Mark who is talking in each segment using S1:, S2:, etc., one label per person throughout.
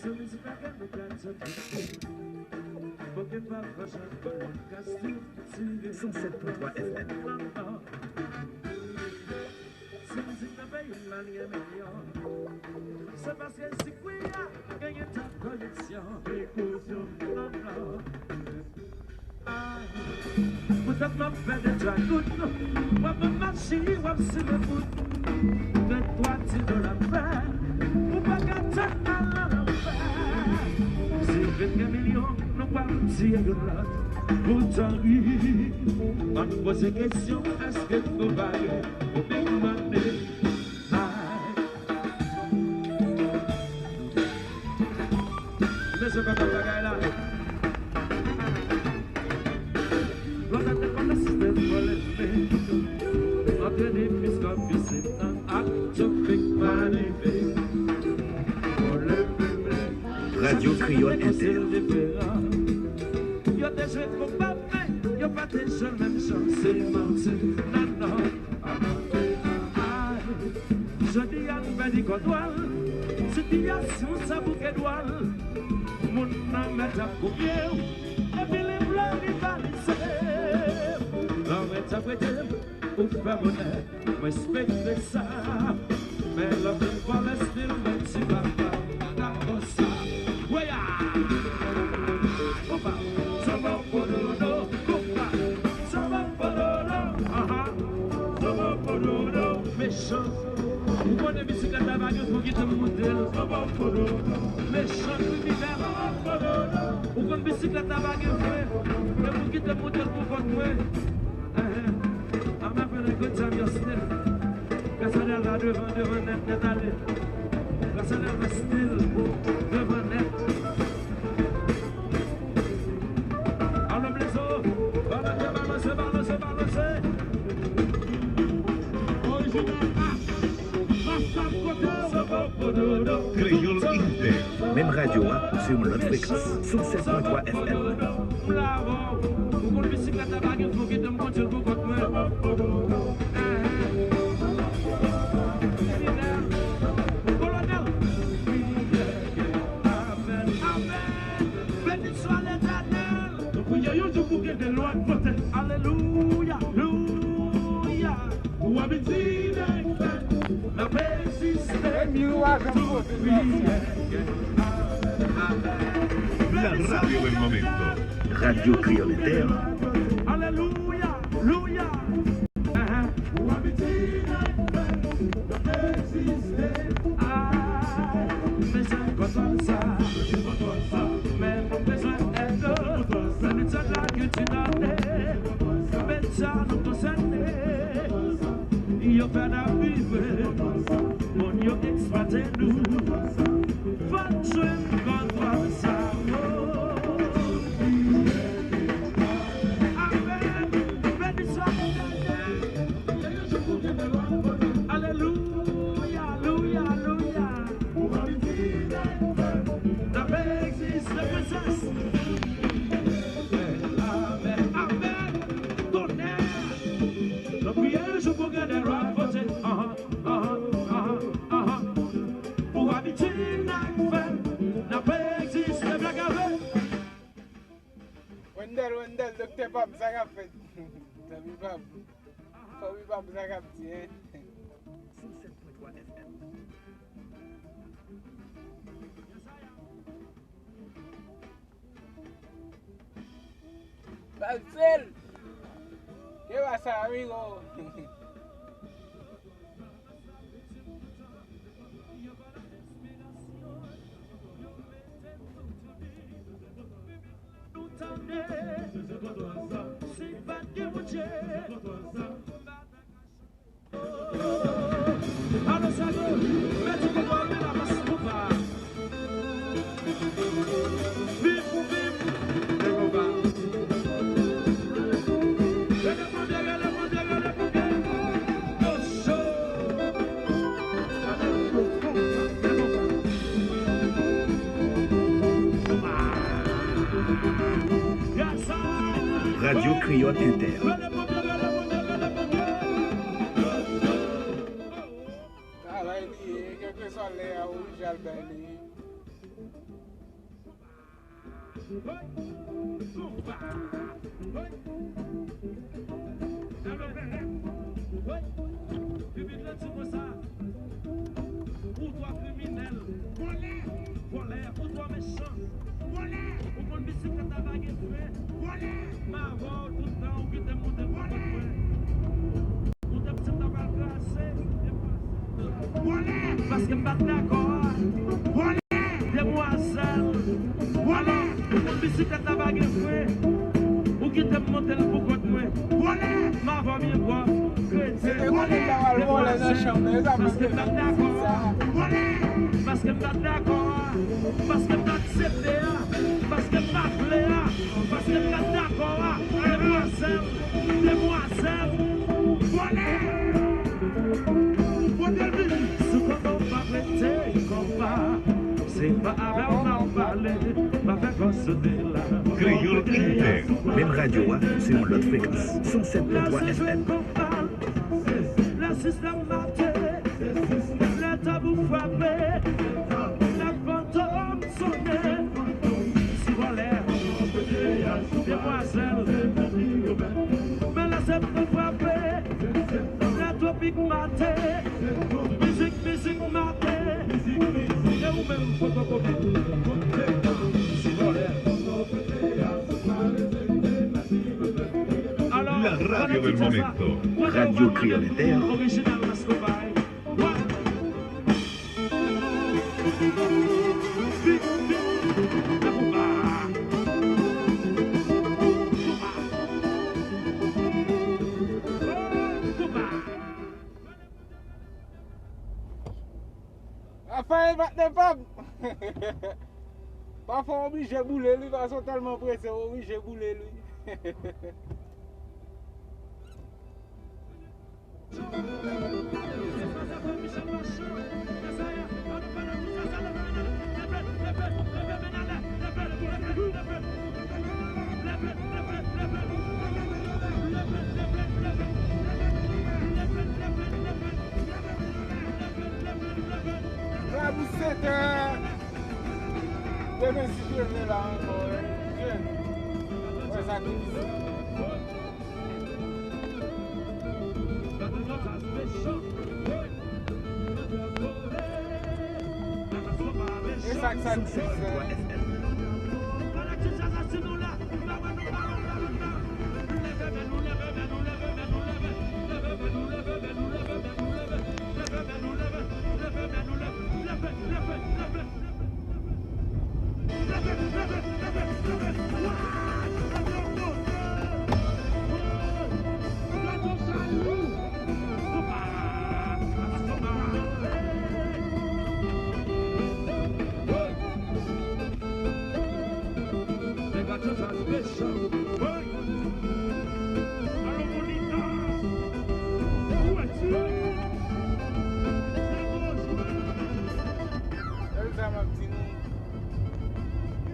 S1: 107.3 FM.
S2: C'est parce que si oui, gagné ta collection. Peut-être m'a fait des dragoutes, moi me marcher, moi me c'est le foot. De toi tu de la paix, ou pas gâter à l'enfer. Si 20 millions, nous pas tirer de l'autre. Pourtant oui, on me pose des questions, est-ce que vous valez au big money? Laissez pas ta gueule là. L'on a des bonnes systèmes pour les faits. Entre les fiscaux, puis c'est un acte de big money.
S1: Radio Créole Inter.
S2: Y'a des jeux qu'on pas fait, y'a pas des jeux même chance, c'est menti. Non, non. Je dis à nous, qu'on doit. Situation, ça bouquet douane. Mon nom est à couper, et puis les blancs ils balisent. L'homme est à prêter, pour faire monnaie, respecter ça. Mais l'homme ne va laisser le petit papa, d'accord ça. Ouya! Opa! Ça va pour l'eau, opa! Ça va pour l'eau, aha! Ça va pour l'eau, méchant! Vous prenez bicyclette à baguette pour quitter le modèle. Méchant de l'hiver. Vous prenez bicyclette à baguette pour quitter le modèle pour votre moi. I'm having a good time, you're still. Personnel là devant net allé. Personnel là still devant net. Alors les autres, balancez.
S1: Créole Inter. Même radio sur notre fréquence 107.3 FM.
S2: Alléluia, alléluia. La paix existe.
S3: La radio del momento.
S1: Radio Créole Inter.
S2: Alléluia, alléluia. Yo peine à vivre, mon yo exploitez-nous. Votre contre ça. Amen. Alléluia, alléluia, alléluia. La paix existe, la princesse. Amen, amen. Tonnerre. La prière, je vous garde la voter. Pour habiter la femme, la paix existe, la blague avec.
S4: Wendell, docteur Bob, ça a fait. Salut Bob. Salut Bob, ça a fait.
S1: 107.3 FM.
S4: Balcel. ¿Qué pasa, amigo?
S1: Radio Créole Inter.
S4: Quel que soit les original,
S2: Pour toi criminel, voleur, pour toi méchant, pour mon bicyclette à bague fait, ma voix tout le temps, qui te monte pour moi. Pour te petits tabac glacé, parce que pas d'accord, demoiselle, voilà, pour mon bicyclette à bague fait, ou qui te monte pour moi. Ma voix bien quoi,
S4: C'est qu'on est dans le rôle de chambre,
S2: parce que pas d'accord. Parce que pas d'accord, parce que pas accepté, parce que pas voulu, parce que pas d'accord, demoiselle, voilà. Ce qu'on va prêter, c'est pas avec on en parler, pas faire qu'on se déla.
S3: Créole Inter.
S1: Même radio sur l'autre fréquence. 107.3 FM.
S2: La système maté, la tabou frappé, la fantôme sonné. Si voilà, demoiselle, mais la sève frappé, la topique maté, musique maté, et ou même photocopie. Si voilà.
S3: La radio del momento.
S1: Radio Créole Inter.
S2: Original Mascobaye.
S4: Raphaël Vatnepam. Parfois obligé de bouler lui, parce qu'on est tellement pressé, obligé de bouler lui. La boussette, demain si Dieu est là encore, jeune, ouais, ça et ça que ça dit,
S1: 107.3 FM.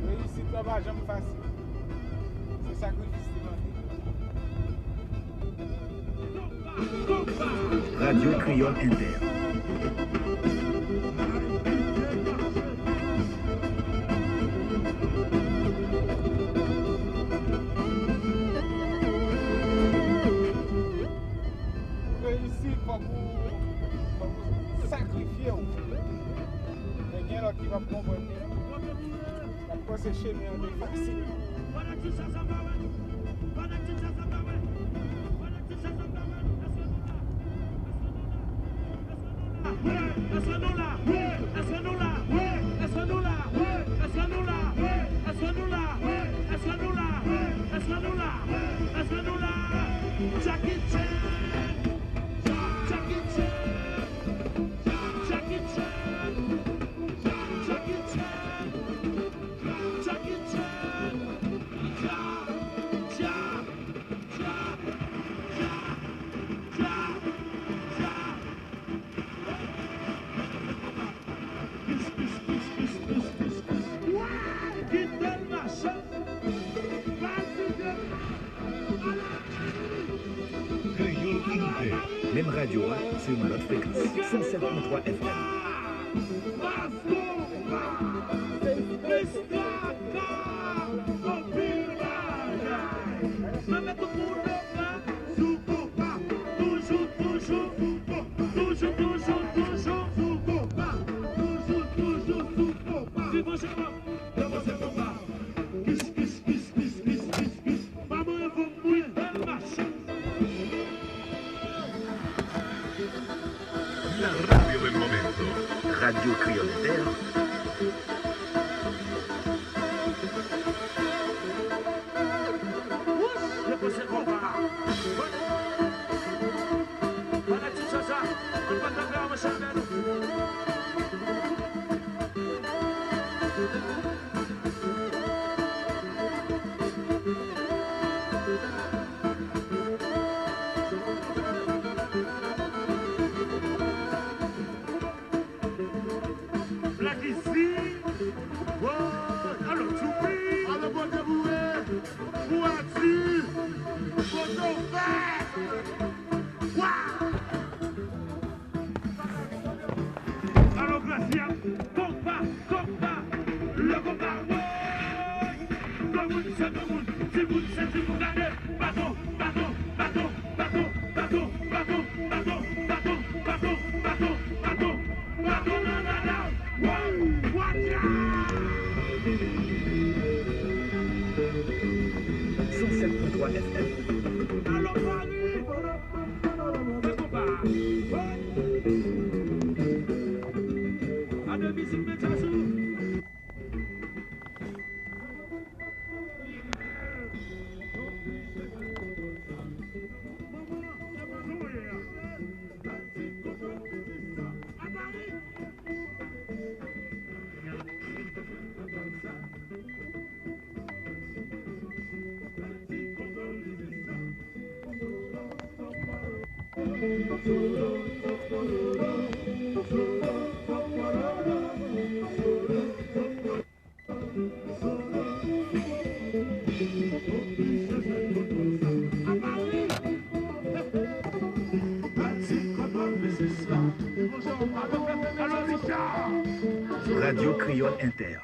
S4: Réussite là pas jamais facile. C'est sacrifice demandé.
S1: Radio Créole Inter.
S4: Réussite pour vous sacrifier. Mais il y a là qui va prendre la procès chez lui en facile.
S2: Jackie Chan, Jackie Chan, Jackie Chan, Jackie Chan, Jackie Chan, ja, ja, ja, ja, ja, ja. Quitte le machin,
S3: Créole Inter.
S1: Même radio sur l'autre fréquence. 107.3 FM.
S4: C'est
S1: Radio Créole Inter.
S2: Je pense que c'est pas. Voilà tout ça, on va t'en faire un champion. Black ici, alors tu pries, alors bon déboué, où as-tu, photo vert, waouh, alors Gracia, combat, le combat, le monde c'est le monde, c'est vous, c'est vous, regardez, bateau, bateau, bateau, bateau, bateau, bateau, bateau, bateau, bateau, bateau, bateau, bateau, wow, watch out!
S1: 107.3 FM.
S2: Alors Paris, le combat, à deux musiques de Tassou.
S1: Radio Créole Inter.